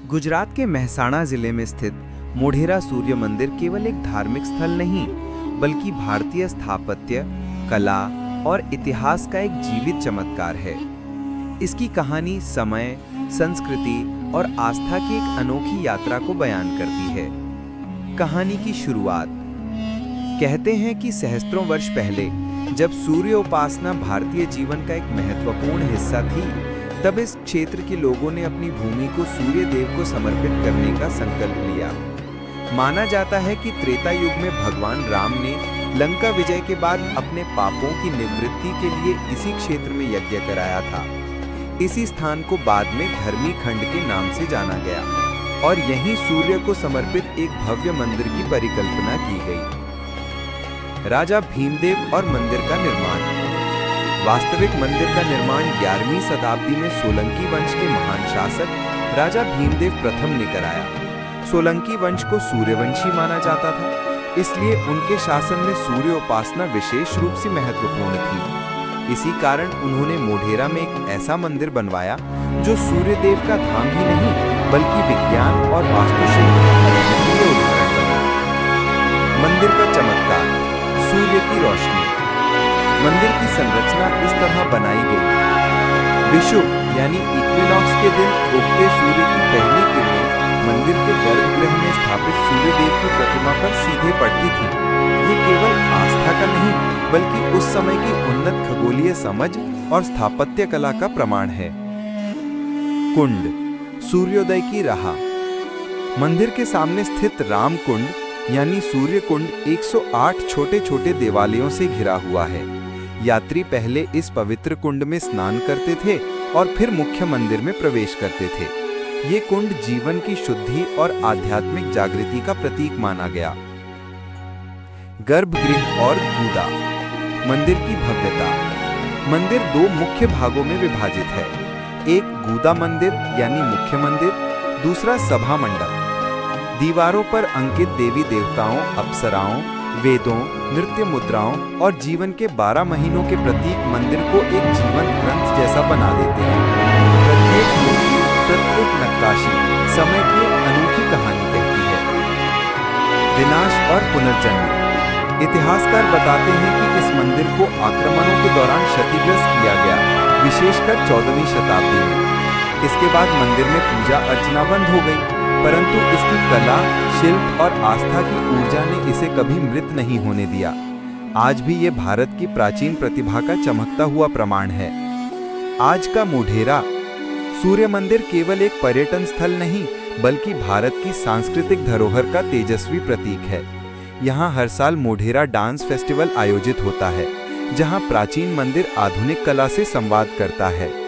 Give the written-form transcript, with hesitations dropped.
गुजरात के मेहसाणा जिले में स्थित मोढेरा सूर्य मंदिर केवल एक धार्मिक स्थल नहीं, बल्कि भारतीय स्थापत्य, कला और इतिहास का एक जीवित चमत्कार है। इसकी कहानी समय, संस्कृति और आस्था की एक अनोखी यात्रा को बयान करती है। कहानी की शुरुआत। कहते हैं कि सहस्त्रों वर्ष पहले जब सूर्य उपासना भारतीय जीवन का एक महत्वपूर्ण हिस्सा थी, तब इस क्षेत्र के लोगों ने अपनी भूमि को सूर्य देव को समर्पित करने का संकल्प लिया। माना जाता है कि त्रेता युग में भगवान राम ने लंका विजय के बाद अपने पापों की निवृत्ति के लिए इसी क्षेत्र में यज्ञ कराया था। इसी स्थान को बाद में धर्मी खंड के नाम से जाना गया और यहीं सूर्य को समर्पित एक भव्य मंदिर की परिकल्पना की गई। राजा भीमदेव और मंदिर का निर्माण। वास्तविक मंदिर का निर्माण 11वीं शताब्दी में सोलंकी वंश के महान शासक राजा भीमदेव प्रथम ने कराया। सोलंकी वंश को सूर्यवंशी माना जाता था, इसलिए उनके शासन में सूर्य उपासना विशेष रूप से महत्वपूर्ण थी। इसी कारण उन्होंने मोढेरा में एक ऐसा मंदिर बनवाया जो सूर्य देव का धाम ही नहीं, बल्कि विज्ञान और वास्तुशिल्प का उदाहरण बना। मंदिर का चमत्कार। सूर्य की रोशनी। मंदिर की संरचना इस तरह बनाई गई। विषुव यानी इक्विनॉक्स के दिन उगते सूर्य की पहली किरणें मंदिर के गर्भगृह में स्थापित सूर्य देव की प्रतिमा पर सीधे पड़ती थी। ये केवल आस्था का नहीं, बल्कि उस समय की उन्नत खगोलीय समझ और स्थापत्य कला का प्रमाण है। कुंड, सूर्योदय की राह। मंदिर के सामने स्थित राम कुंड यानी सूर्य कुंड 108 छोटे छोटे देवालयों से घिरा हुआ है। यात्री पहले इस पवित्र कुंड में स्नान करते थे और फिर मुख्य मंदिर में प्रवेश करते थे। ये कुंड जीवन की शुद्धि और आध्यात्मिक जागृति का प्रतीक माना गया। गर्भगृह और गूदा। मंदिर की भव्यता। मंदिर दो मुख्य भागों में विभाजित है। एक गूदा मंदिर यानी मुख्य मंदिर, दूसरा सभा मंडप। दीवारों पर अंकित देवी देवताओं, अप्सराओं, वेदों, नृत्य मुद्राओं और जीवन के 12 महीनों के प्रतीक मंदिर को एक जीवंत ग्रंथ जैसा बना देते हैं। प्रत्येक मूर्ति, प्रत्येक नक्काशी समय की एक अनोखी कहानी कहती है। विनाश और पुनर्जन्म। इतिहासकार बताते हैं कि इस मंदिर को आक्रमणों के दौरान क्षतिग्रस्त किया गया, विशेषकर 14वीं शताब्दी में। इसके बाद मंदिर में पूजा अर्चना बंद हो गई, परंतु इसकी कला, शिल्प और आस्था की ऊर्जा ने इसे कभी मृत नहीं होने दिया। आज भी ये भारत की प्राचीन प्रतिभा का चमकता हुआ प्रमाण है। आज का मोढेरा सूर्य मंदिर केवल एक पर्यटन स्थल नहीं, बल्कि भारत की सांस्कृतिक धरोहर का तेजस्वी प्रतीक है। यहाँ हर साल मोढेरा डांस फेस्टिवल आयोजित होता है, जहाँ प्राचीन मंदिर आधुनिक कला से संवाद करता है।